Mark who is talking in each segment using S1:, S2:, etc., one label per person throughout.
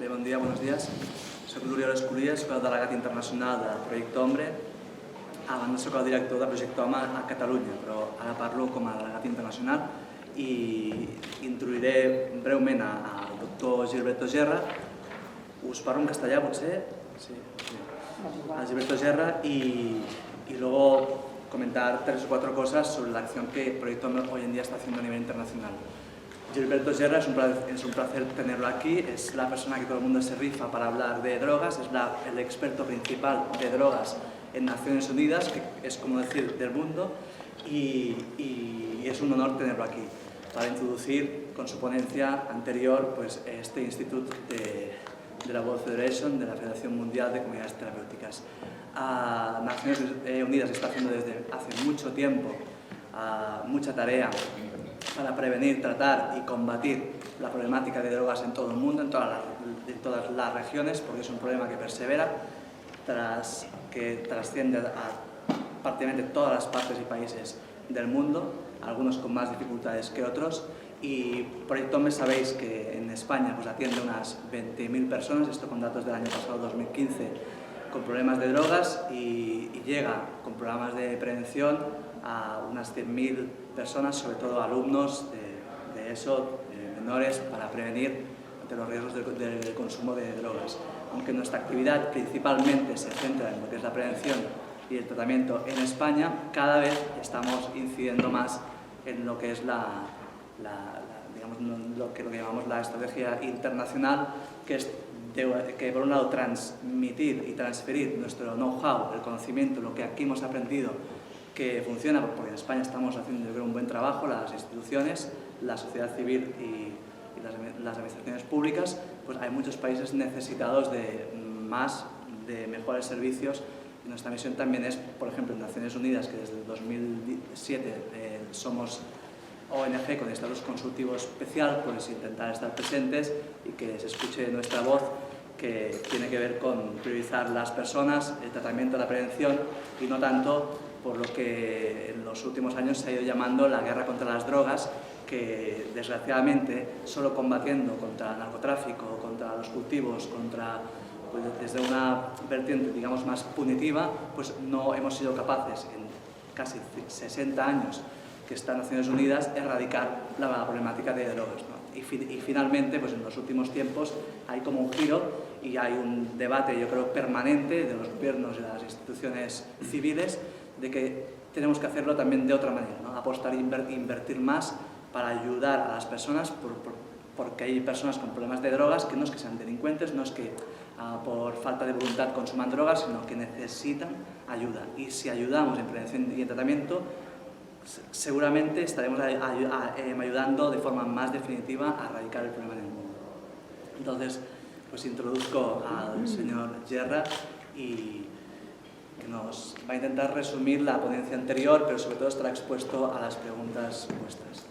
S1: Bé, bon dia, buenos días. Soc l'Oriol Esculia, soc el delegat internacional del Projecte Hombre. Abans soc el director del Projecte Home a Catalunya, però ara parlo com a delegat internacional i introduiré breument al doctor Gilberto Gerra. Us parlo en castellà, potser? Sí. A Gilberto Gerra y luego comentar 3 o 4 cosas sobre la acción que el Proyecto Hombre hoy en día está haciendo a nivel internacional. Gilberto Gerra, es un placer tenerlo aquí, es la persona que todo el mundo se rifa para hablar de drogas, es el experto principal de drogas en Naciones Unidas, que es como decir del mundo, y es un honor tenerlo aquí para introducir con su ponencia anterior pues, este instituto de la World Federation, de la Federación Mundial de Comunidades Terapéuticas. Naciones Unidas está haciendo desde hace mucho tiempo mucha tarea para prevenir, tratar y combatir la problemática de drogas en todo el mundo, en todas las regiones, porque es un problema que persevera, que trasciende a prácticamente todas las partes y países del mundo, algunos con más dificultades que otros. Y Proyecto Hombre, sabéis que en España pues, atiende unas 20.000 personas, esto con datos del año pasado, 2015, con problemas de drogas y llega con programas de prevención a unas 100.000 personas, sobre todo alumnos de ESO, menores, para prevenir ante los riesgos del consumo de drogas. Aunque nuestra actividad principalmente se centra en lo que es la prevención y el tratamiento en España, cada vez estamos incidiendo más en lo que es digamos, lo que llamamos la estrategia internacional, que es que por un lado transmitir y transferir nuestro know-how, el conocimiento, lo que aquí hemos aprendido que funciona, porque en España estamos haciendo yo creo un buen trabajo, las instituciones, la sociedad civil y las administraciones públicas, pues hay muchos países necesitados de mejores servicios. Y nuestra misión también es, por ejemplo, en Naciones Unidas, que desde el 2007 somos ONG con estatus consultivo especial, pues intentar estar presentes y que se escuche nuestra voz, que tiene que ver con priorizar las personas, el tratamiento, la prevención y no tanto por lo que en los últimos años se ha ido llamando la guerra contra las drogas, que desgraciadamente solo combatiendo contra el narcotráfico, contra los cultivos, pues, desde una vertiente digamos más punitiva, pues no hemos sido capaces en casi 60 años que está en Naciones Unidas, erradicar la problemática de drogas, ¿no? Y finalmente, pues en los últimos tiempos hay como un giro y hay un debate, yo creo, permanente de los gobiernos y de las instituciones civiles de que tenemos que hacerlo también de otra manera, ¿no? Apostar e invertir más para ayudar a las personas, porque hay personas con problemas de drogas que no es que sean delincuentes, no es que por falta de voluntad consuman drogas, sino que necesitan ayuda. Y si ayudamos en prevención y en tratamiento, seguramente estaremos ayudando de forma más definitiva a erradicar el problema en el mundo. Entonces, pues introduzco al señor Gerra y que nos va a intentar resumir la ponencia anterior, pero sobre todo estará expuesto a las preguntas vuestras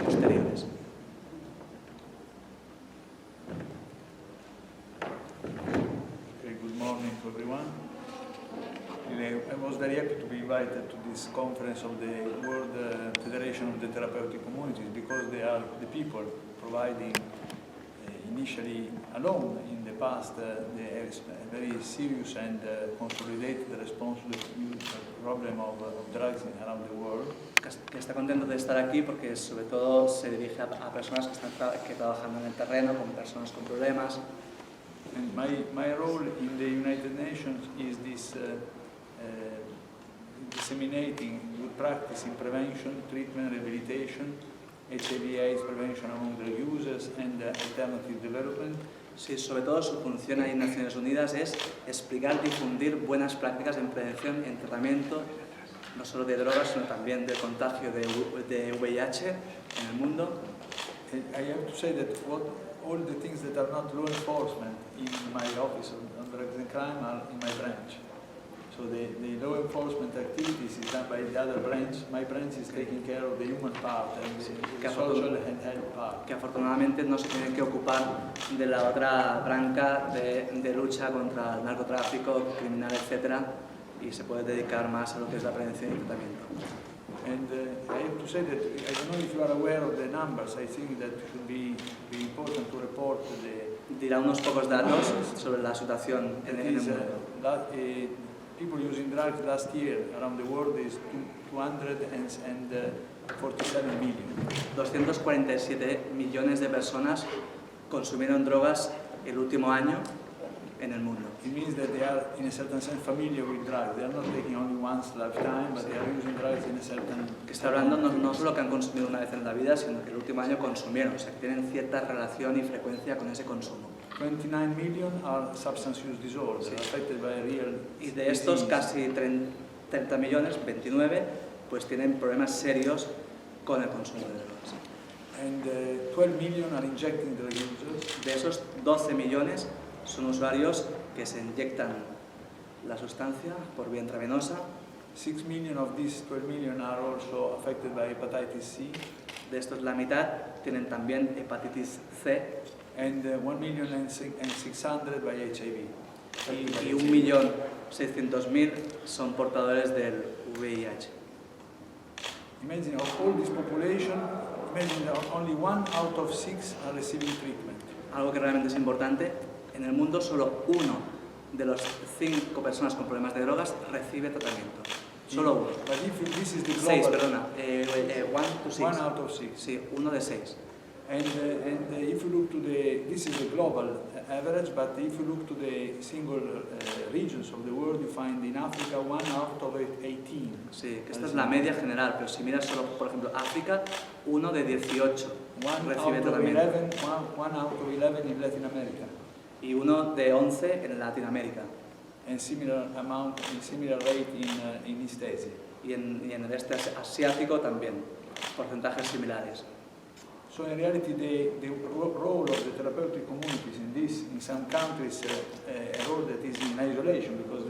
S1: posteriores.
S2: Okay, good morning to everyone. I was very happy to be invited to this conference of the World Federation of the Therapeutic Communities because they are the people providing, initially alone in the past, the very serious and consolidated response to the problem of drugs around the world.
S1: Que está contento de estar aquí porque sobre todo se dirige a personas que están trabajando en el terreno, con personas con problemas.
S2: And my role in the United Nations is this disseminating good practice in prevention, treatment, rehabilitation, HIV/AIDS prevention among drug users and alternative development.
S1: Sí, sobre todo su función ahí en Naciones Unidas es explicar, difundir buenas prácticas en prevención, en tratamiento, no solo de drogas, sino también de contagio de VIH en el mundo.
S2: I have to say that all the things that are not law enforcement in my office on drugs and crime are in my branch. So the law enforcement activities is done by the other branch. My branch is taking care of the human part and the social and health part.
S1: Que afortunadamente no se tiene que ocupar de la otra branca de lucha contra el narcotráfico, criminal, etc. Y se puede dedicar más a lo que es la prevención y el tratamiento.
S2: And I have to say that I don't know if you are aware of the numbers. I think that it would be important to report
S1: dirá unos pocos datos sobre la situación en el mundo.
S2: People using drugs last year around the world is 247 million.
S1: 247 millones de personas consumieron drogas el último año en el mundo.
S2: It means that they are, in a certain sense, familiar with drugs. They are not taking only once lifetime, but they are using drugs in a certain...
S1: Que está hablando no solo que han consumido una vez en la vida, sino que el último año consumieron, o sea, que tienen cierta relación y frecuencia con ese consumo.
S2: 29 million are substance use disorders, affected by real...
S1: Y de estos casi 30 millones, 29, pues tienen problemas serios con el consumo de drogas.
S2: And 12 million are injecting drug users.
S1: De esos 12 millones son usuarios que se inyectan la sustancia por vía intravenosa.
S2: 6 million of these 12 million are also affected by hepatitis C.
S1: De estos la mitad tienen también hepatitis C.
S2: And 1,600,000 by HIV.
S1: Y 1.600.000 son portadores del VIH.
S2: Imagine of all this population, imagine that only 1 out of 6 are receiving treatment.
S1: Algo que realmente es importante, en el mundo solo 1 de los 5 personas con problemas de drogas recibe tratamiento. Solo 1.
S2: But if this is the global,
S1: 6, perdona. 1 to 6.
S2: 1 out of 6.
S1: Sí, 1 de 6.
S2: And if you look to this is the global average, but if you look to the single regions of the world, you find in Africa 1 out of 18.
S1: Sí, que esta es la media general, pero si miras solo, por ejemplo, África, 1 de 18 recibe tratamiento.
S2: 1 out of 11 in Latin America.
S1: Y 1 de 11 en Latinoamérica.
S2: And similar rate in East Asia.
S1: Y en el este asiático también, porcentajes similares.
S2: So in reality, the role of the therapeutic communities in some countries, a role that is in isolation because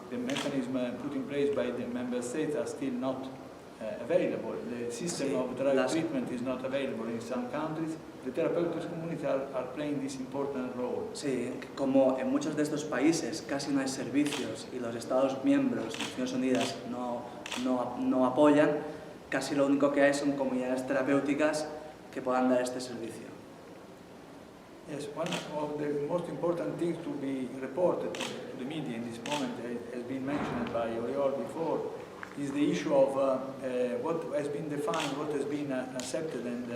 S2: the mechanism put in place by the member states are still not available. The system of drug treatment is not available in some countries. The therapeutic communities are playing this important role.
S1: Sí, como en muchos de estos países casi no hay servicios y los Estados miembros de Naciones Unidas no apoyan, casi lo único que hay son comunidades terapéuticas que puedan dar este servicio.
S2: Yes, one of the most important things to be reported to the media in this moment, has been mentioned by Oriol before, is the issue of what has been defined, what has been accepted and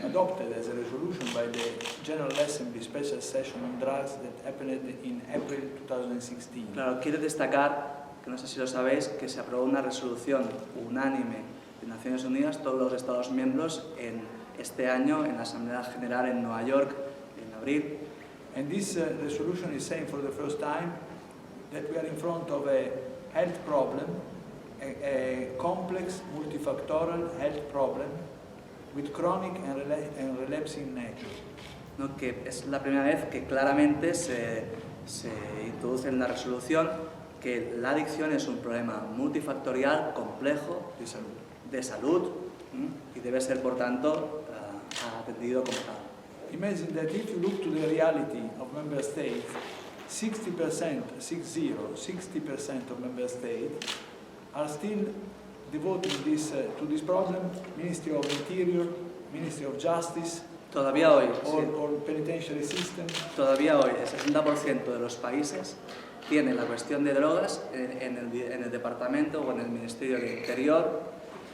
S2: adopted as a resolution by the General Assembly Special Session on Drugs that happened in April 2016.
S1: Claro, quiero destacar, que no sé si lo sabéis, que se aprobó una resolución unánime de Naciones Unidas, todos los Estados miembros, en este año en la Asamblea General en Nueva York, en abril.
S2: And this resolution is saying for the first time that we are in front of a health problem, a complex, multifactorial health problem with chronic and relapsing nature.
S1: ¿No? Que es la primera vez que claramente se introduce en la resolución que la adicción es un problema multifactorial, complejo, de salud y debe ser, por tanto, atendido como tal.
S2: Imagine that if you look to the reality of member states, 60% of member states are still devoting to this problem. Ministry of Interior, Ministry of Justice,
S1: todavía hoy,
S2: or penitentiary system.
S1: Todavía hoy, el 60% de los países tiene la cuestión de drogas en el departamento o en el Ministerio de Interior,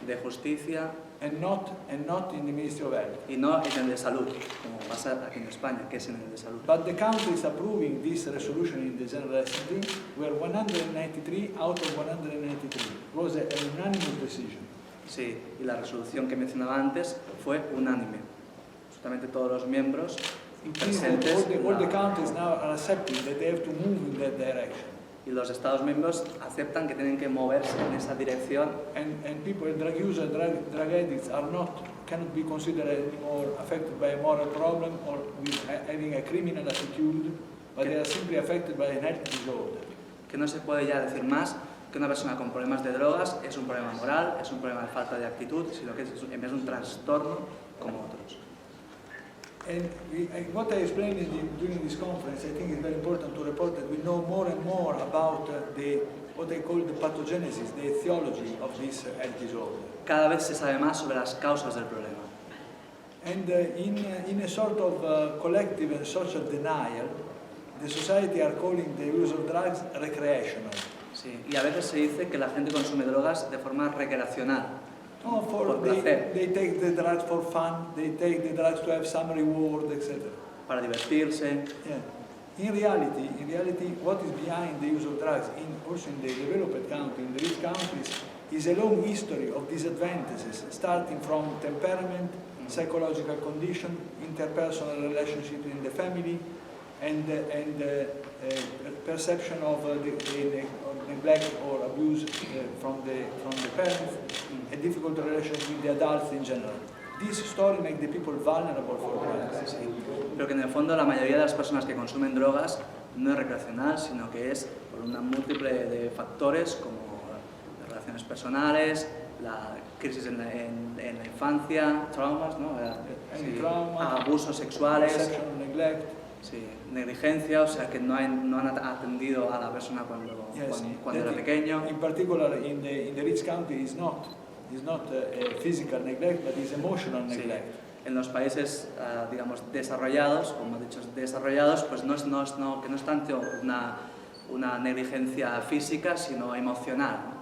S1: de Justicia,
S2: and not in the Ministry of Health.
S1: Y no en el de Salud, como pasa aquí en España, que es en el de Salud.
S2: But the countries approving this resolution in the General Assembly were 193 out of 193. It was an unanimous decision.
S1: Sí, y la resolución que mencionaba antes fue unánime. Absolutamente todos los miembros presentes.
S2: All the countries now are accepting that they have to move in that direction.
S1: Y los Estados miembros aceptan que tienen que moverse en esa dirección.
S2: And people, drug users, drug addicts, cannot be considered anymore affected by a moral problem or with having a criminal attitude, but they are simply affected by a health disorder.
S1: Que no se puede ya decir más que una persona con problemas de drogas es un problema moral, es un problema de falta de actitud, sino que es en vez de un trastorno como otros.
S2: And what I explained during this conference, I think it's very important to report that we know more and more about what I call the pathogenesis, the etiology of this health disorder.
S1: Cada vez se sabe más sobre las causas del problema.
S2: And in a sort of collective and social denial, the society are calling the use of drugs recreational.
S1: Sí, y a veces se dice que la gente consume drogas de forma recreacional.
S2: Oh,
S1: por placer.
S2: they take the drugs for fun, they take the drugs to have some reward, etc.
S1: Para divertirse.
S2: Yeah. In reality, what is behind the use of drugs, also in the developed countries, in the rich countries, is a long history of disadvantages, starting from temperament, psychological condition, interpersonal relationship in the family, and perception of neglect or abuse from the parents, a difficult relationship with the adults in general. This story makes the people vulnerable for drugs.
S1: Sí. Pero que en el fondo la mayoría de las personas que consumen drogas no es recreacional, sino que es por una múltiple de factores como las relaciones personales, la crisis en la infancia, traumas, ¿no? Sí,
S2: trauma,
S1: abusos sexuales,
S2: perception, neglect.
S1: sí, negligencia, o sea que no han atendido a la persona cuando era pequeño.
S2: In particular, in the rich country, is not physical neglect, but is emotional neglect.
S1: Sí. En los países, digamos, desarrollados, como he dicho, desarrollados, pues que no es tanto una negligencia física, sino emocional.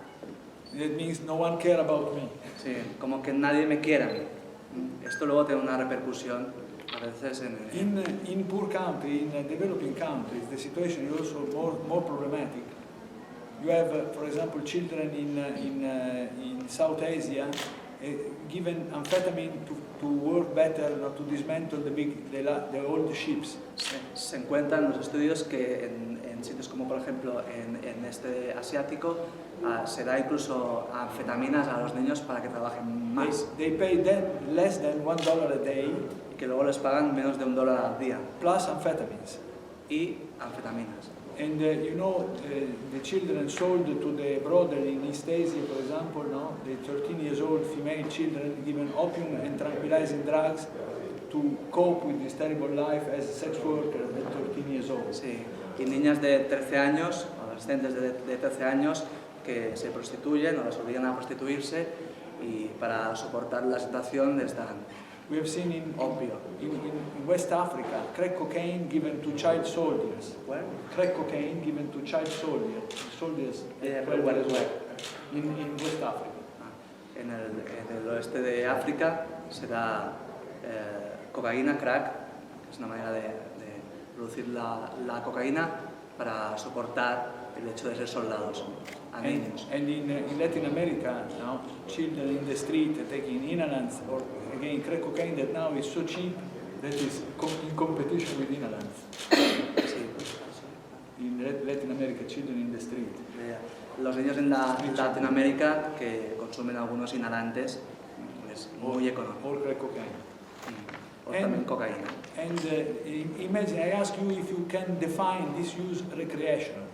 S2: That means no one care about me.
S1: Sí, como que nadie me quiera. Esto luego tiene una repercusión a veces
S2: in poor country, in developing countries, the situation is also more problematic. You have, for example, children in South Asia given amphetamine to work better, not to dismantle the old ships.
S1: Se encuentran los estudios que en sitios como, por ejemplo, en este asiático, se da incluso anfetaminas a los niños para que trabajen más.
S2: They pay them less than $1 a day.
S1: Y que luego les pagan menos de $1 al día.
S2: Plus amphetamines.
S1: Y anfetaminas.
S2: And the children sold to the brother in East Asia, for example, no, the 13 years old female children given opium and tranquilizing drugs to cope with this terrible life as a sex worker at 13 years old.
S1: Sí, y niñas de 13 años, adolescentes de 13 años, que se prostituyen o las obligan a prostituirse y para soportar la situación les dan
S2: We have seen in West Africa crack cocaine given to child soldiers.
S1: Where?
S2: Crack cocaine given to child soldiers.
S1: Where?
S2: In West Africa.
S1: En el oeste de África se da cocaína, crack, que es una manera de producir la cocaína para soportar el hecho de ser soldados a niños.
S2: And in Latin America, now, children in the street taking inhalants or again crack cocaine that now is so cheap that is in competition with inhalants.
S1: Sí.
S2: In Latin America, children in the street.
S1: Los niños en Latinoamérica que consumen algunos inhalantes es muy económico.
S2: Or crack cocaine.
S1: O también cocaína.
S2: And imagine, I ask you if you can define this use recreational.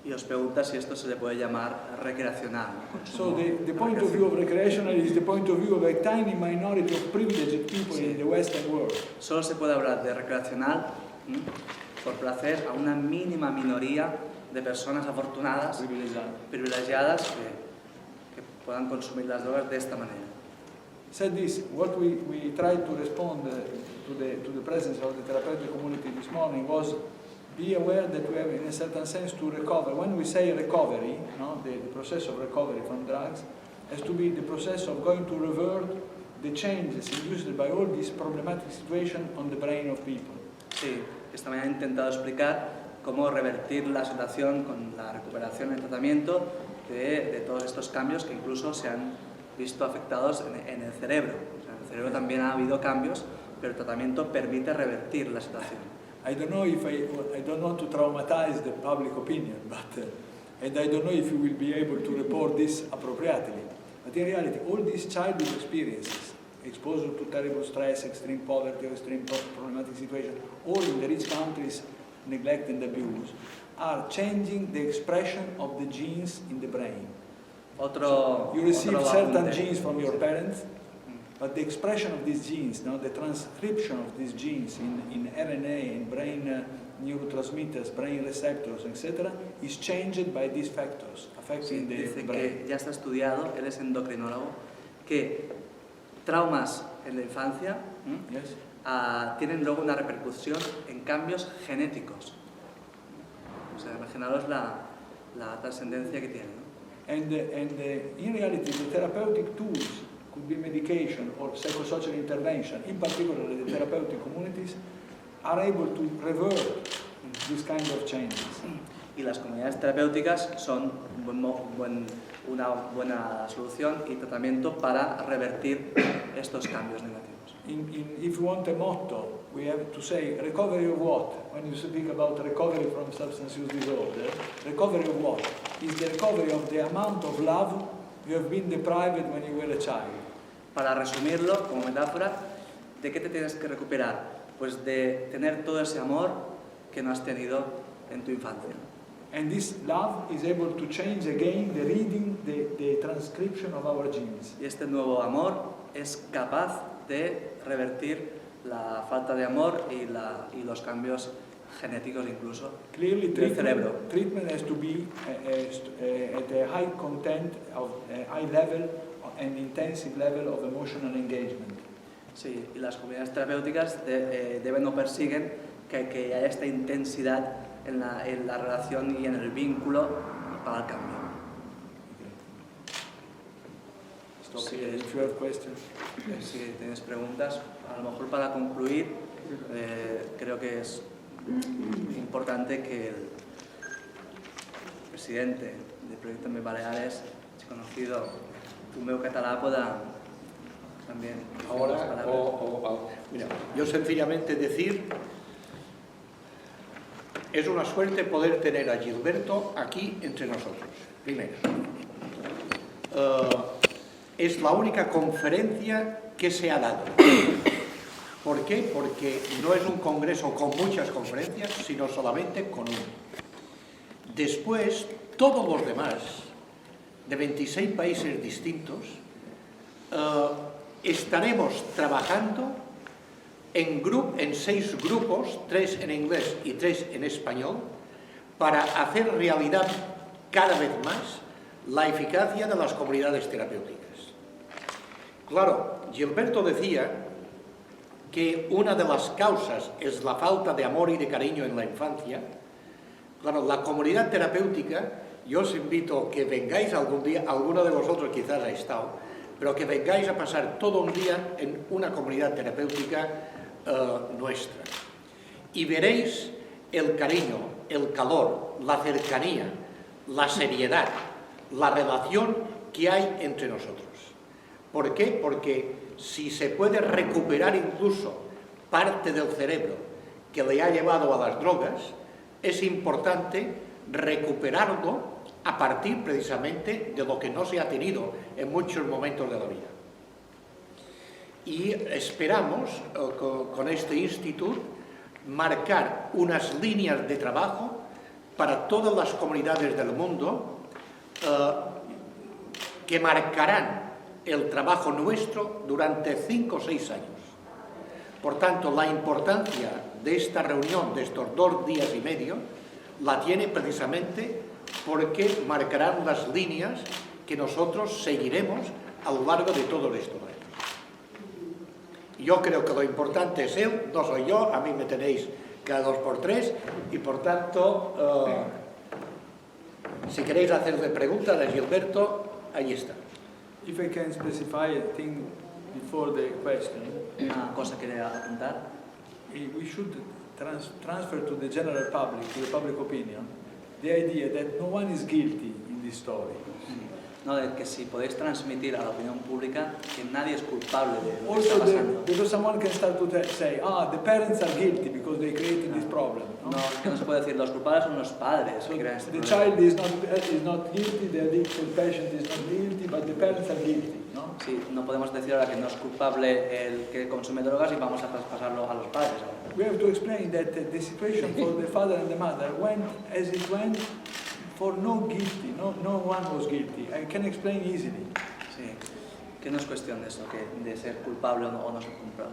S1: Y os pregunta si esto se le puede llamar recreacional.
S2: So the point of view of recreational is the point of view of a tiny minority of privileged people in the Western world.
S1: Solo se puede hablar de recreacional por placer a una mínima minoría de personas afortunadas, privilegiadas que puedan consumir las drogas de esta manera.
S2: Said this, what we tried to respond to the presence of the therapeutic community this morning was be aware that we have, in a certain sense, to recover. When we say recovery, no, the process of recovery from drugs has to be the process of going to revert the changes induced by all this problematic situation on the brain of people.
S1: Sí, esta mañana he intentado explicar cómo revertir la situación con la recuperación y el tratamiento de todos estos cambios que incluso se han visto afectados en el cerebro. O sea, en el cerebro también ha habido cambios, pero el tratamiento permite revertir la situación.
S2: I don't know if I don't want to traumatize the public opinion, but and I don't know if you will be able to report this appropriately. But in reality, all these childhood experiences, exposure to terrible stress, extreme poverty, extreme problematic situation, all in the rich countries, neglect and abuse, are changing the expression of the genes in the brain. So you receive certain genes from your parents, but the expression of these genes, no, the transcription of these genes in RNA, in brain neurotransmitters, brain receptors, etc., is changed by these factors affecting the brain.
S1: Dice que ya está estudiado, él es endocrinólogo, que traumas en la infancia
S2: Yes.
S1: tienen luego una repercusión en cambios genéticos. O sea, imaginaros la trascendencia que tiene, ¿no?
S2: And in reality, the therapeutic tools could be medication or psychosocial intervention, in particular the therapeutic communities, are able to revert this kind of changes.
S1: Y las comunidades terapéuticas son una buena solución y tratamiento para revertir estos cambios negativos.
S2: If you want a motto, we have to say recovery of what? When you speak about recovery from substance use disorder, recovery of what? Is the recovery of the amount of love you have been deprived when you were a child.
S1: Para resumirlo, como metáfora, ¿de qué te tienes que recuperar? Pues de tener todo ese amor que no has tenido en tu infancia.
S2: And this love is able to change again the reading, the transcription of our genes.
S1: Y este nuevo amor es capaz de revertir la falta de amor y los cambios genéticos incluso
S2: Clearly,
S1: del cerebro.
S2: treatment has to be at a high content, of a high level and intensive level of emotional engagement.
S1: Sí, y las comunidades terapéuticas deben o persiguen que haya esta intensidad en la relación y en el vínculo para el cambio.
S2: Okay. If you have questions.
S1: Si tienes preguntas, a lo mejor para concluir, creo que es importante que el presidente del Proyecto També Baleares, conocido Tomeu Català, pueda también decir unas
S3: Ahora,
S1: palabras.
S3: mira, yo sencillamente decir, es una suerte poder tener a Gilberto aquí entre nosotros, primero. Es la única conferencia que se ha dado. ¿Por qué? Porque no es un congreso con muchas conferencias, sino solamente con una. Después, todos los demás, de 26 países distintos, estaremos trabajando en 6 grupos, 3 en inglés y 3 en español, para hacer realidad cada vez más la eficacia de las comunidades terapéuticas. Claro, Gilberto decía que una de las causas es la falta de amor y de cariño en la infancia. Claro, la comunidad terapéutica, yo os invito a que vengáis algún día, alguno de vosotros quizás ha estado, pero que vengáis a pasar todo un día en una comunidad terapéutica nuestra. Y veréis el cariño, el calor, la cercanía, la seriedad, la relación que hay entre nosotros. ¿Por qué? Porque si se puede recuperar incluso parte del cerebro que le ha llevado a las drogas, es importante recuperarlo a partir precisamente de lo que no se ha tenido en muchos momentos de la vida. Y esperamos con este instituto marcar unas líneas de trabajo para todas las comunidades del mundo que marcarán el trabajo nuestro durante 5 o 6 años. Por tanto, la importancia de esta reunión, de estos 2 días y medio, la tiene precisamente porque marcarán las líneas que nosotros seguiremos a lo largo de todos estos años. Yo creo que lo importante es él, no soy yo, a mí me tenéis cada 2 por 3 y por tanto, si queréis hacerle preguntas a Gilberto, ahí está.
S2: If I can specify a thing before the question,
S1: Una cosa que quería apuntar.
S2: we should transfer to the general public, to the public opinion, the idea that no one is guilty in this story.
S1: No, de que si podéis transmitir a la opinión pública que nadie es culpable de lo que
S2: Also,
S1: está pasando.
S2: because someone can start to say, the parents are guilty because they created this problem. No?
S1: No, que no se puede decir, los culpables son los padres
S2: So
S1: que crean este
S2: the
S1: problema.
S2: child is not guilty, the addicted patient is not guilty, but the parents are guilty. No?
S1: Sí, no podemos decir ahora que no es culpable el que consume drogas y vamos a traspasarlo a los padres.
S2: We have to explain that the situation for the father and the mother went as it went for no guilty, no one was guilty. I can explain easily.
S1: Sí. Que no es cuestión de eso, de ser culpable o no ser culpable.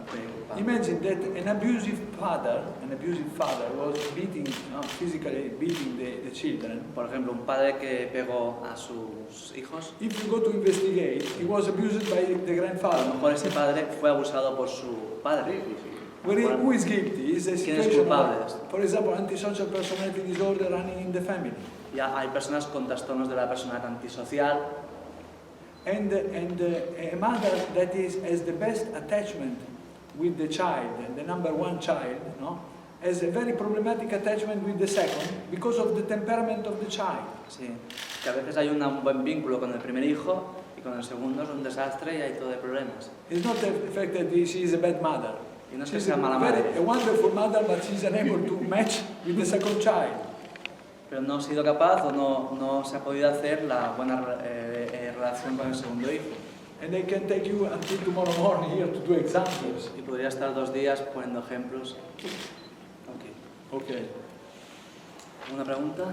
S2: Imagine that an abusive father was beating, physically beating the children.
S1: Por ejemplo, un padre que pegó a sus hijos.
S2: If you go to investigate, he was abused by the
S1: A
S2: grandfather.
S1: lo mejor ese padre fue abusado por su padre.
S2: Who is guilty? Is a
S1: ¿Quién es
S2: situation
S1: culpable?
S2: of, for example, antisocial personality disorder running in the family.
S1: Ya hay personas con trastornos de la personalidad antisocial.
S2: And a mother that has the best attachment with the child, the number one child, has a very problematic attachment with the second because of the temperament of the child.
S1: Sí, que a veces hay un buen vínculo con el primer hijo y con el segundo es un desastre y hay todo de problemas.
S2: It's not the fact that she is a bad mother.
S1: Y no es que
S2: She's
S1: sea mala madre,
S2: a wonderful mother, but she's unable to match with the second child.
S1: pero no ha sido capaz o no se ha podido hacer la buena relación con el segundo hijo.
S2: And I can take you until tomorrow morning here to do examples.
S1: Y podría estar 2 días poniendo ejemplos.
S2: Okay.
S1: ¿Alguna pregunta?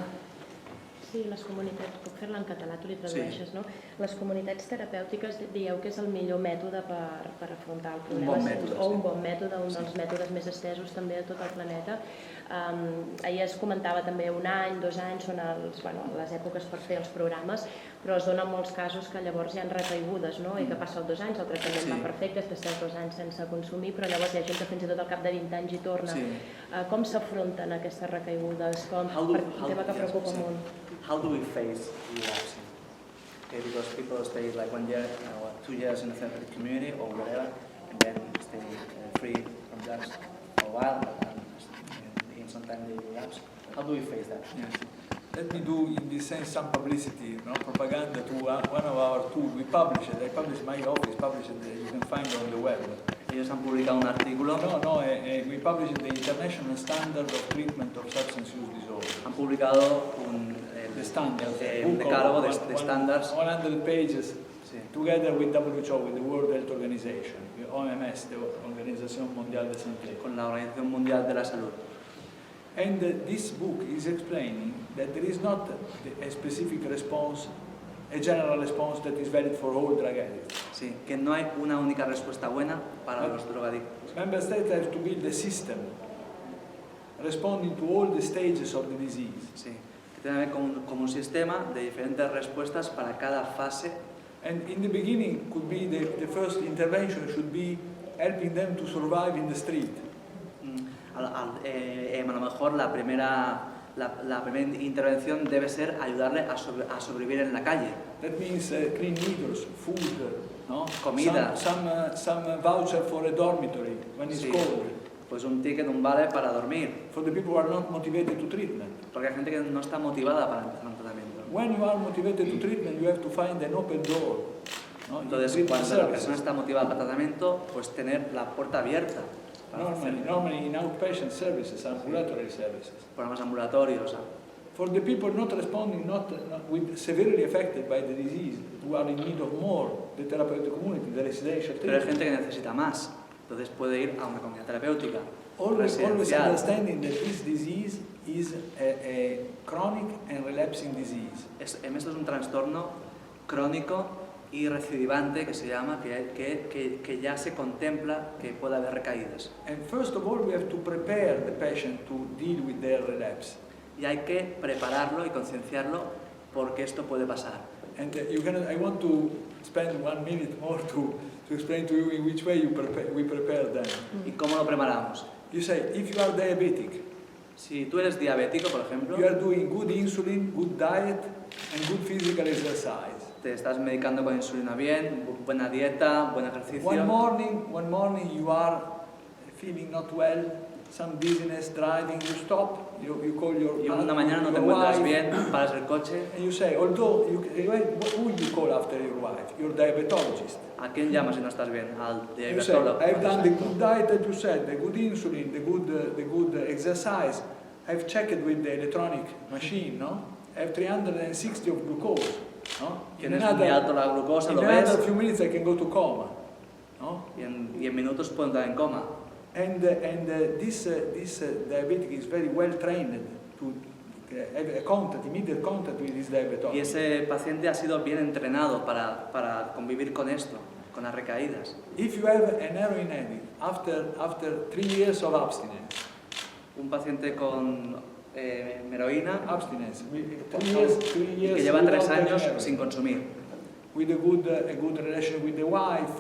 S4: Sí, les comunitats, puc fer-la en català, tu li tradueixes, no? Les comunitats terapèutiques dieu que és el millor mètode per afrontar el problema.
S1: Un bon mètode,
S4: o un bon mètode, un dels mètodes més estesos també a tot el planeta. Ahir es comentava també 1 any, 2 anys, són les èpoques per fer els programes, però es donen molts casos que llavors hi ha recaigudes, no? I que passa 2 anys, el tractament va perfecte, després estàs 2 anys sense consumir, però llavors hi ha gent que fins i tot al cap de 20 anys hi torna. Com s'afronten aquestes recaigudes? Un tema que preocupa molt.
S1: How do we face relapsing? Okay, because people stay like 1 year or 2 years in a therapeutic community or whatever, and then stay free from drugs for a while, and sometimes they relapse. How do we face that?
S2: Yes. Let me do in this sense some publicity, propaganda to one of our tools. We publish it. I publish my office, publish it. You can find it on the web.
S1: Ellos han publicado un artículo.
S2: We publish the International Standard of Treatment of Substance Use Disorder.
S1: Han publicado un decálogo de estándares.
S2: 100 pages, together with WHO, with the World Health Organization, the OMS, the Organización Mundial de Santé.
S1: Con la Organización Mundial de la Salud.
S2: And this book is explaining that there is not a specific response, a general response that is valid for all drug addicts.
S1: Sí, que no hay una única respuesta buena para los drogadictos.
S2: Member states have to build a system responding to all the stages of the disease.
S1: Sí, que tiene que haber como un sistema de diferentes respuestas para cada fase.
S2: And in the beginning, could be the first intervention should be helping them to survive in the street.
S1: A lo mejor la primera intervención debe ser ayudarle a sobrevivir en la calle.
S2: That means clean needles, food,
S1: comida,
S2: some voucher for a dormitory when it's cold.
S1: Pues un ticket, un vale para dormir.
S2: For the people who are not motivated to treatment.
S1: Porque hay gente que no está motivada para empezar un tratamiento.
S2: When you are motivated to treatment, you have to find an open door.
S1: Entonces, cuando la persona está motivada para el tratamiento, pues tener la puerta abierta.
S2: Normally in outpatient services, ambulatory services.
S1: Programas ambulatorios.
S2: For the people not responding, not severely affected by the disease, who are in need of more, the therapeutic community, the residential treatment.
S1: Pero hay gente que necesita más, entonces puede ir a una comunidad terapéutica.
S2: Always understanding that this disease is a chronic and relapsing disease.
S1: Esto es un trastorno crónico y recidivante que se llama, que ya se contempla que puede haber recaídas.
S2: And first of all, we have to prepare the patient to deal with their relapse.
S1: Y hay que prepararlo y concienciarlo porque esto puede pasar.
S2: And I want to spend 1 minute more to explain to you in which way we prepare them.
S1: ¿Y cómo lo preparamos?
S2: You say, if you are diabetic,
S1: si tú eres diabético, por ejemplo,
S2: you are doing good insulin, good diet, and good physical exercise.
S1: Te estás medicando con insulina bien, buena dieta, buen ejercicio.
S2: One morning you are feeling not well, some dizziness, driving, you stop, you call your
S1: Y una mañana no te encuentras bien, paras el coche.
S2: And you say, although, who you call after your wife? Your diabetologist.
S1: ¿A quién llamas si no estás bien? Al
S2: You say,
S1: diabetólogo.
S2: I've done the good diet that you said, the good insulin, the good exercise. I've checked with the electronic machine, no? I have 360 of glucose. No?
S1: Tienes muy alto la glucosa, lo
S2: in
S1: ves.
S2: another few minutes I can go to coma. No?
S1: Y en minutos puedo entrar en coma.
S2: And this diabetic is very well trained to have immediate contact with his diabetologist.
S1: Y ese paciente ha sido bien entrenado para convivir con esto, con las recaídas.
S2: If you have an heroin addict after 3 years of abstinence,
S1: Un paciente con heroína
S2: abstinence, 3
S1: y
S2: years
S1: que lleva 3
S2: without
S1: años
S2: heroin,
S1: sin consumir,
S2: with a good relation with the wife,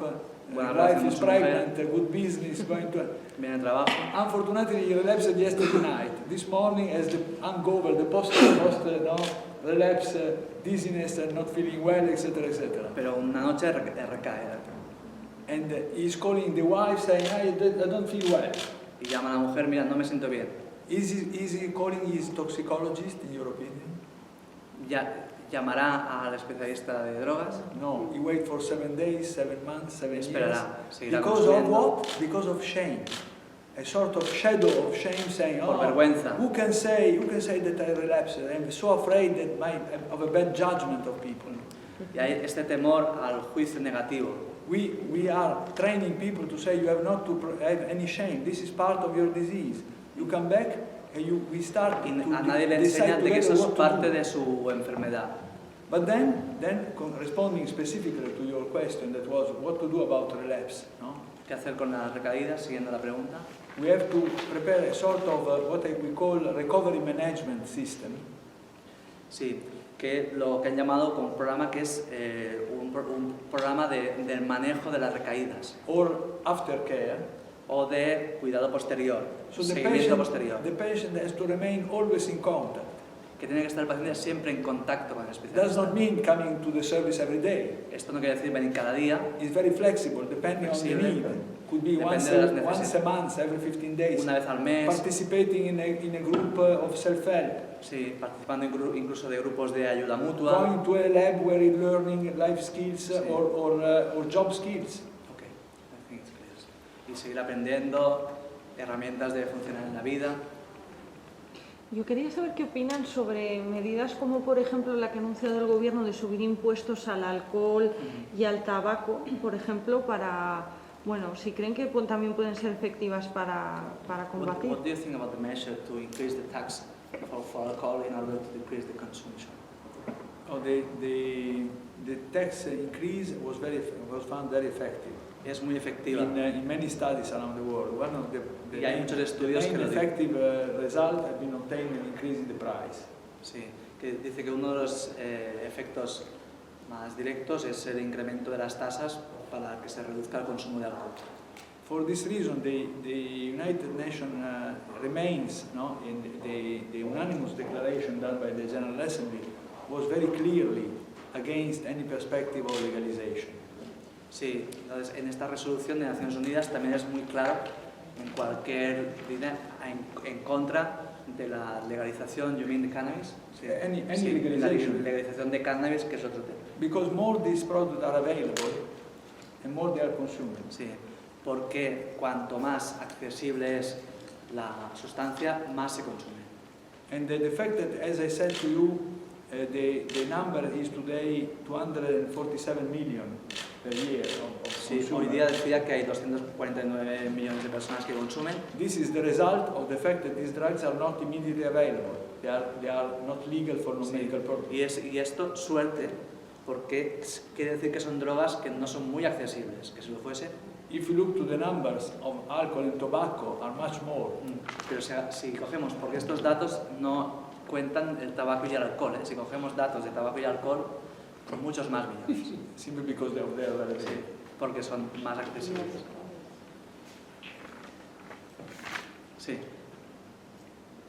S1: Buena
S2: the
S1: relación
S2: wife
S1: con
S2: is
S1: su mujer.
S2: pregnant, a good business, going to.
S1: viene al trabajo,
S2: Unfortunately, he relapsed yesterday night. This morning, as the hangover, the post relapse, dizziness, and not feeling well, etc., etc.
S1: pero una noche recae.
S2: And he's calling the wife saying, I don't feel well.
S1: Y llama a la mujer, mira, no me siento bien.
S2: Is he calling his toxicologist, in your opinion?
S1: Ya, llamará al especialista de drogas,
S2: No, he wait for 7 days, 7 months, 7 years.
S1: esperará, seguirá
S2: Because of
S1: consumiendo.
S2: what? Because of shame. A sort of shadow of shame saying,
S1: Por vergüenza.
S2: who can say that I relapsed? I'm so afraid of a bad judgment of people.
S1: Y hay este temor al juicio negativo.
S2: We are training people to say you have not to have any shame. This is part of your disease. You come back and we start
S1: Y
S2: to
S1: a nadie le
S2: decide
S1: enseñan de que eso
S2: together
S1: es
S2: what to
S1: parte
S2: do.
S1: de su enfermedad.
S2: But then responding specifically to your question, that was what to do about relapse. No?
S1: ¿Qué hacer con las recaídas? Siguiendo la pregunta.
S2: We have to prepare a sort of what we call a recovery management system.
S1: Sí, que lo que han llamado como un programa que es un programa del manejo de las recaídas
S2: Or aftercare.
S1: o de cuidado posterior,
S2: So the
S1: seguimiento posterior,
S2: patient has to remain always in contact.
S1: que tiene que estar el paciente siempre en contacto con el
S2: Does
S1: especialista.
S2: not mean coming to the service every day.
S1: Esto no quiere decir venir cada día,
S2: It's very flexible, depending on the
S1: Flexible.
S2: need. Could be
S1: Depende
S2: once
S1: de las
S2: a
S1: necesidades.
S2: month, every 15 days.
S1: una vez al mes,
S2: Participating in a group of self-help.
S1: sí, participando incluso de grupos de ayuda mutua.
S2: Going to a lab where he's learning life skills
S1: Sí.
S2: or job skills.
S1: Ok, I think it's clear. Y seguir aprendiendo herramientas de funcionar en la vida.
S5: Yo quería saber qué opinan sobre medidas como, por ejemplo, la que ha anunciado el Gobierno de subir impuestos al alcohol y al tabaco, por ejemplo, para, bueno, si creen que también pueden ser efectivas para combatir.
S1: What do you think about the measure to increase the tax for alcohol in order to decrease the consumption?
S2: Oh, the tax increase was found very effective.
S1: Es muy efectiva.
S2: In many studies around the world, one of the
S1: Y hay muchos estudios que
S2: main
S1: lo dicen.
S2: effective result have been obtained in increasing the price.
S1: Sí, que dice que uno de los efectos más directos es el incremento de las tasas para que se reduzca el consumo de alcohol.
S2: For this reason, the United Nations remains, in the unanimous declaration done by the General Assembly was very clearly against any perspective of legalization.
S1: Sí, entonces en esta resolución de Naciones Unidas también es muy claro en cualquier línea en contra de la legalización, you mean the cannabis? Sí,
S2: Any
S1: sí, la
S2: legalization.
S1: legalización de cannabis, que es otro tema.
S2: Because more these products are available and more they are consumed.
S1: Sí, porque cuanto más accesible es la sustancia, más se consume.
S2: And the fact that, as I said to you, the number is today 247 million per year of
S1: Sí, hoy
S2: consumers.
S1: día decía que hay 249 millones de personas que consumen.
S2: This is the result of the fact that these drugs are not immediately available. They are not legal for non-medical purposes.
S1: Y esto, suerte, porque quiere decir que son drogas que no son muy accesibles, que si lo fuese.
S2: If you look to the numbers of alcohol and tobacco are much more.
S1: Pero si cogemos, porque estos datos no cuentan el tabaco y el alcohol, si cogemos datos de tabaco y alcohol, son muchos más millones,
S2: Simply because they are available.
S1: sí, porque son más accesibles. Sí.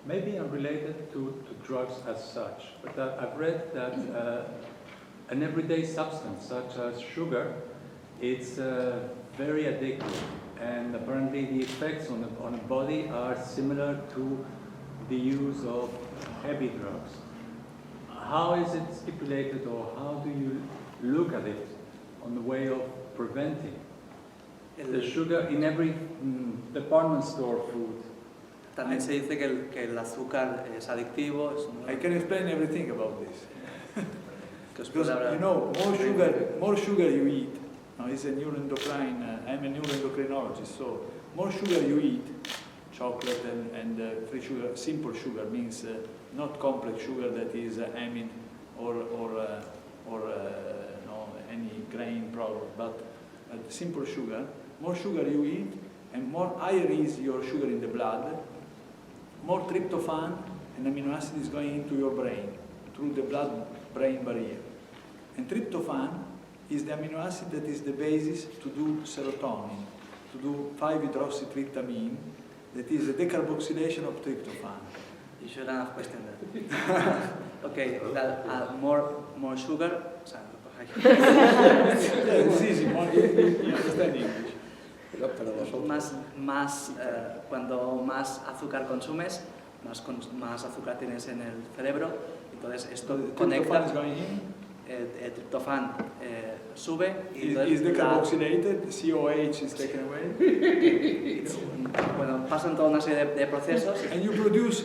S6: Maybe unrelated to drugs as such, but I've read that an everyday substance such as sugar, it's very addictive, and apparently the effects on the body are similar to the use of heavy drugs. How is it stipulated, or how do you look at it on the way of preventing the sugar in every department store food?
S1: También se dice que el azúcar es adictivo, es
S2: I can explain everything about this.
S1: que os
S2: Because
S1: puede hablar.
S2: you know, more sugar you eat. Now, it's a neuroendocrine. I'm a neuroendocrinologist, so more sugar you eat, chocolate and free sugar, simple sugar means not complex sugar that is amide or no, any grain product, but simple sugar, more sugar you eat, and more higher is your sugar in the blood, more tryptophan, an amino acid, is going into your brain through the blood-brain barrier. And tryptophan is the amino acid that is the basis to do serotonin, to do 5-hydroxytryptamine, that is a decarboxylation of tryptophan.
S1: You shouldn't have questioned that. Okay, that, more sugar.
S2: Yeah, it's easy, you understand English.
S1: Cuando más azúcar consumes, más azúcar tienes en el cerebro. Entonces esto
S2: The
S1: conecta.
S2: tryptophan is going in,
S1: El triptofán sube y
S2: is decarboxylated, the COH is taken away.
S1: Bueno, pasan toda una serie de procesos.
S2: And you produce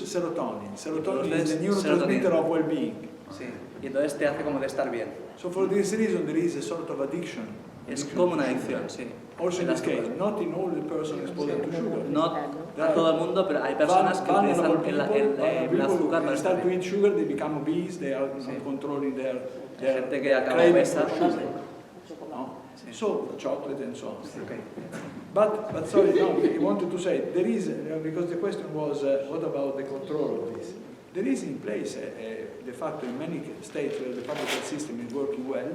S2: serotonin. Serotonin is the
S1: Produces
S2: neurotransmitter
S1: serotonina.
S2: of well-being.
S1: Sí, y entonces te hace como de estar bien.
S2: So for this reason there is a sort of addiction.
S1: Es como una adicción, sí.
S2: Also in this case, not in all the person exposed to sugar.
S1: No a todo el mundo, pero hay personas que utilizan el azúcar para
S2: They
S1: estar
S2: start to
S1: bien.
S2: eat sugar, they become obese, they are not controlling their
S1: Gente que acaba
S2: craving
S1: obesa.
S2: for sugar. No?
S1: Sí.
S2: So chocolate and so on.
S1: Okay.
S2: But sorry, no, I wanted to say, there is, because the question was, what about the control of this? There is in place, de facto, in many states where the public health system is working well,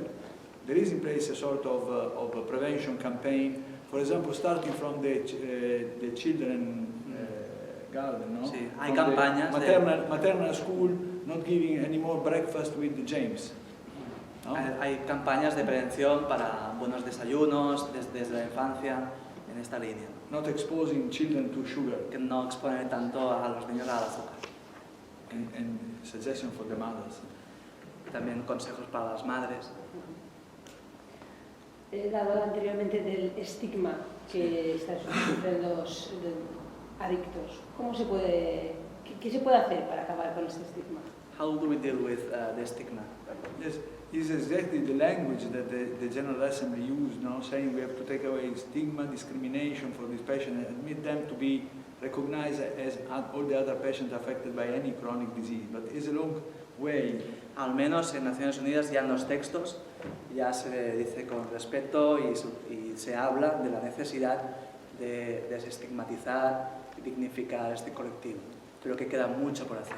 S2: there is in place a sort of a prevention campaign, for example, starting from the children garden, no?
S1: Sí, hay
S2: From
S1: campañas
S2: the maternal school, not giving any more breakfast with the James. No?
S1: Hay campañas de prevención para buenos desayunos desde la infancia en esta línea.
S2: Not exposing children to sugar,
S1: Que no exponer tanto a los niños al azúcar.
S2: and suggestion for the mothers.
S1: También consejos para las madres.
S7: He dado anteriormente del estigma que sufren los adictos. ¿Qué se puede hacer para acabar con este estigma?
S1: How do we deal with the stigma?
S2: Yes, is exactly the language that the General Assembly used, no? Saying we have to take away stigma, discrimination for these patients, and admit them to be recognized as all the other patients affected by any chronic disease. But it's a long way.
S1: Al menos en Naciones Unidas ya en los textos ya se dice con respeto y se habla de la necesidad de desestigmatizar y dignificar este colectivo. Creo que queda mucho por hacer.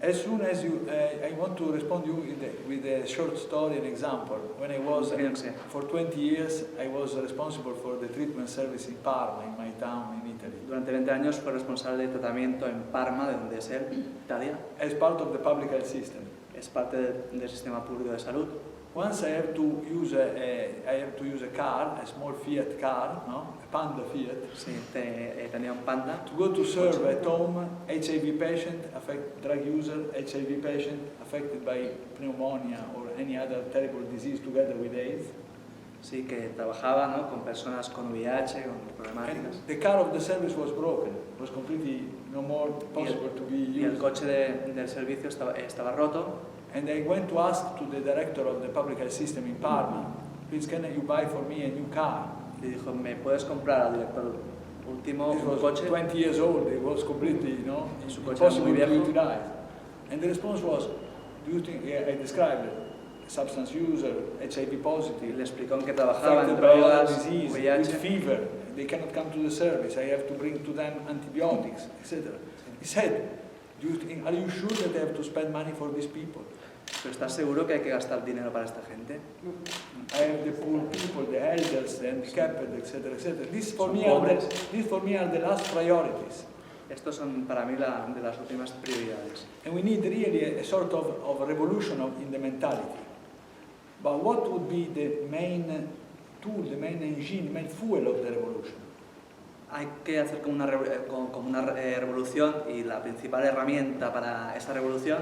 S2: As soon as you, I want to respond to you with a short story, an example. When I was, for 20 years, I was responsible for the treatment service in Parma, in my town in Italy.
S1: Durante 20 años fue responsable de tratamiento en Parma, de donde es él, Italia.
S2: As part of the public health system.
S1: Es parte del sistema público de salud.
S2: Once I have to use a car, a small Fiat car, no? A Panda Fiat.
S1: Sí, tenía un Panda.
S2: To go to serve at home HIV patient, drug user, HIV patient affected by pneumonia or any other terrible disease together with AIDS.
S1: Sí, que trabajaba, ¿no?, con personas con VIH, con problemáticas.
S2: And the car of the service was broken. It was completely no more possible to be used.
S1: Y el coche del servicio estaba roto.
S2: And I went to ask to the director of the public health system in Parma, please can you buy for me a new car?
S1: Le dijo, ¿me puedes comprar al director último
S2: It
S1: un
S2: was
S1: coche?
S2: 20 years old, it was completely,
S1: Su coche
S2: impossible
S1: muy
S2: to
S1: viejo.
S2: utilize. And the response was, do you think, I described it, substance user, HIV
S1: Y
S2: positive,
S1: le explicó en que trabajaba en
S2: affected by other
S1: drogas,
S2: disease, with
S1: VIH.
S2: fever, they cannot come to the service, I have to bring to them antibiotics, etc. He said, are you sure that I have to spend money for these people?
S1: ¿Pero estás seguro que hay que gastar dinero para esta gente?
S2: I have the poor people, the elders, the handicapped, etc., etc. These for
S1: Son
S2: me are the last priorities.
S1: Estos son para mí de las últimas prioridades.
S2: And we need really a sort of revolution in the mentality. But what would be the main tool, the main engine, the main fuel of the revolution?
S1: Hay que hacer como una revolución, y la principal herramienta para esta revolución,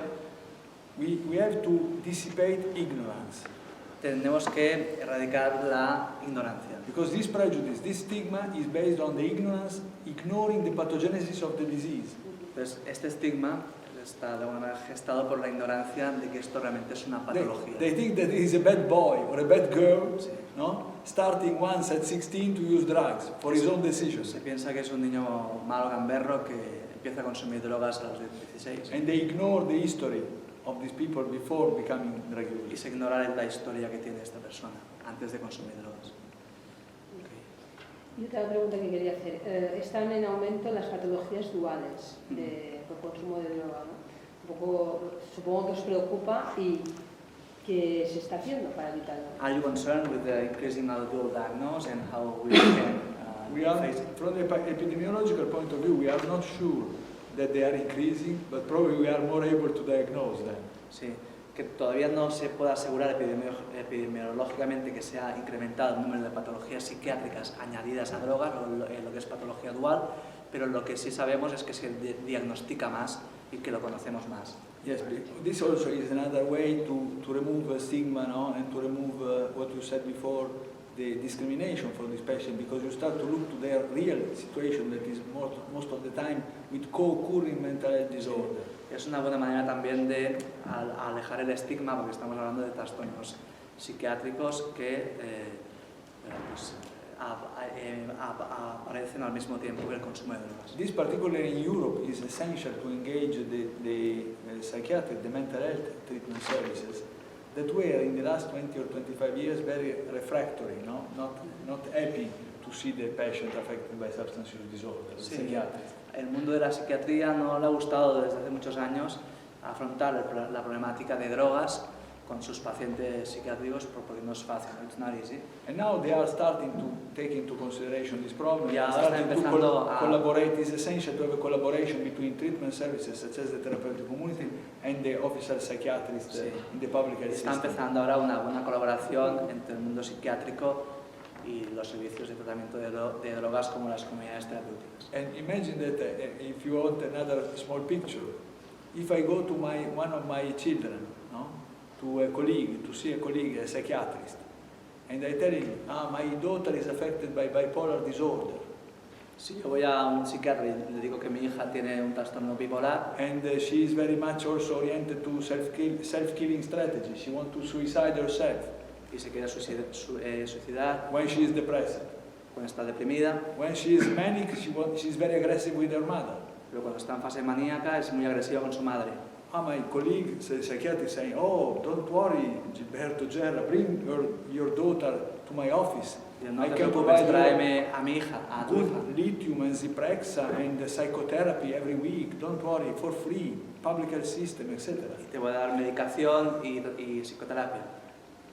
S2: We have to dissipate ignorance.
S1: tenemos que erradicar la ignorancia.
S2: Because this prejudice, this stigma is based on the ignorance, ignoring the pathogenesis of the disease.
S1: Entonces, este estigma está de alguna manera gestado por la ignorancia de que esto realmente es una patología.
S2: They think that he is a bad boy or a bad girl, no? Starting once at 16 to use drugs for his own decisions.
S1: Se piensa que es un niño malo, gamberro, que empieza a consumir drogas a los 16.
S2: And they ignore the history of these people before becoming drug
S1: Y
S2: users.
S1: se ignora la historia que tiene esta persona antes de consumir drogas.
S7: Y otra pregunta que quería hacer. Están en aumento las patologías duales por consumo de droga, ¿no? Un poco, supongo que os preocupa y ¿qué se está haciendo para evitarlo?
S1: Are you concerned with the increasing dual diagnosis and how we can
S2: We are,
S1: face it?
S2: from the epidemiological point of view, we are not sure that they are increasing, but probably we are more able to diagnose them.
S1: Sí, que todavía no se puede asegurar epidemiológicamente que se ha incrementado el número de patologías psiquiátricas añadidas a drogas, lo que es patología dual, pero lo que sí sabemos es que se diagnostica más y que lo conocemos más.
S2: Yes, this also is another way to remove stigma, no? And to remove what you said before, the discrimination for this patient, because you start to look to their real situation that is most of the time with co-occurring mental health disorder.
S1: Es una buena manera también de alejar el estigma, porque estamos hablando de trastornos psiquiátricos que aparecen al mismo tiempo que el consumo de drogas.
S2: This, particularly in Europe, is essential to engage the psychiatric, the mental health treatment services that were in the last 20 or 25 years very refractory, no? Not happy to see the patient affected by substance use disorder.
S1: Sí,
S2: Psychiatrists.
S1: el mundo de la psiquiatría no le ha gustado desde hace muchos años afrontar la problemática de drogas con sus pacientes psiquiátricos porque no es fácil, it's not easy.
S2: And now they are starting to take into consideration this problem.
S1: Ya
S2: They are
S1: están
S2: starting to
S1: empezando a
S2: collaborate. It's essential to have a collaboration between treatment services such as the therapeutic community and the officer psychiatrist
S1: Sí.
S2: in the public health
S1: Está
S2: system.
S1: empezando ahora una buena colaboración entre el mundo psiquiátrico y los servicios de tratamiento de drogas como las comunidades terapéuticas.
S2: And imagine that if you want another small picture, if I go to one of my children, no, to a colleague, to see a colleague, a psychiatrist, and I tell him, my daughter is affected by bipolar disorder,
S1: Si yo voy a un psiquiatra y le digo que mi hija tiene un trastorno bipolar
S2: and she is very much also oriented to self-killing strategy, she wants to suicide herself
S1: y se quiere suicidar
S2: when she is depressed.
S1: cuando está deprimida,
S2: When she is manic, she is very aggressive with her mother.
S1: pero cuando está en fase maníaca es muy agresiva con su madre.
S2: My colleague, the psychiatrist, saying, "Oh, don't worry, Gilberto Gerra, bring your daughter to my office.
S1: Y no
S2: I
S1: te
S2: can
S1: preocupes,
S2: provide you
S1: tráeme a mi hija, a tu hija.
S2: good lithium and Zyprexa and psychotherapy every week. Don't worry, for free, public health system, etc."
S1: Te voy a dar medicación y psicoterapia.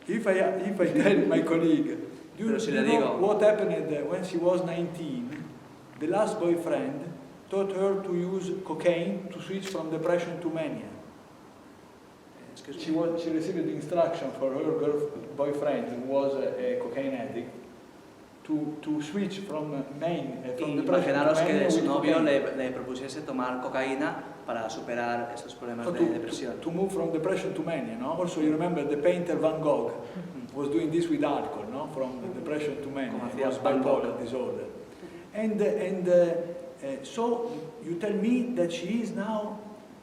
S2: If I tell my colleague, do
S1: Pero
S2: you
S1: si le
S2: know
S1: digo-
S2: what happened when she was 19? The last boyfriend taught her to use cocaine to switch from depression to mania. She received instruction for her boyfriend, who was a cocaine addict, to switch from from depression
S1: Imaginaros
S2: to
S1: que
S2: mania
S1: su
S2: with
S1: novio
S2: cocaine.
S1: le propusiese tomar cocaína para superar estos problemas
S2: So
S1: de depresión.
S2: to move from depression to mania, no? Also, you remember the painter Van Gogh was doing this with alcohol, no? From depression to mania.
S1: Como
S2: It
S1: hacía
S2: was
S1: Van Gogh.
S2: bipolar disorder. So you tell me that she is now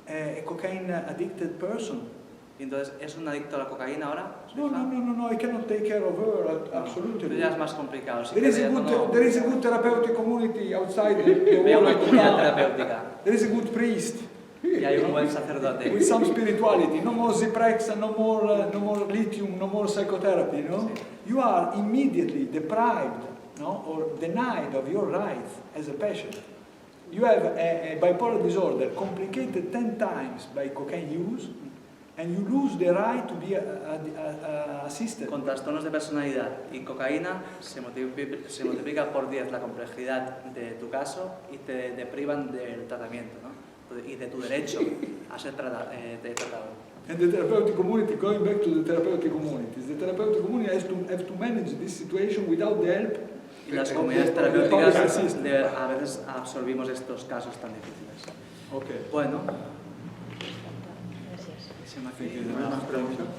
S2: a cocaine addicted person?
S1: Y entonces, ¿es un adicto a la cocaína ahora? su
S2: No,
S1: hija?
S2: no, I cannot take care of her, absolutely.
S1: Pero ya es más complicado. Si
S2: There is
S1: quiere,
S2: a
S1: ya no-
S2: there is a good therapeutic community outside the
S1: Vea
S2: wall
S1: una
S2: of the
S1: comunidad
S2: town.
S1: terapéutica
S2: There is a good priest.
S1: y hay un buen sacerdote.
S2: With some spirituality, no more Zyprexa, no more lithium, no more psychotherapy, no? You are immediately deprived, no, or denied of your rights as a patient. You have a bipolar disorder complicated 10 times by cocaine use, and you lose the right to be assisted.
S1: Con trastornos de personalidad y cocaína se multiplica por 10 la complejidad de tu caso y te deprivan del tratamiento, ¿no? Y de tu derecho a ser tratado.
S2: And the therapeutic community, going back to the therapeutic communities, the therapeutic community has to manage this situation without the help
S1: Y las
S2: of
S1: comunidades
S2: the public health
S1: terapéuticas
S2: system.
S1: a veces absorbimos estos casos tan difíciles.
S2: Okay.
S1: Bueno,
S4: Gracias.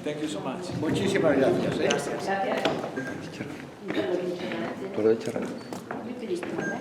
S2: Thank you so much.
S3: Muchísimas gracias.
S1: gracias.
S7: Gracias.
S8: Por de charla.
S7: Muy triste, ¿verdad?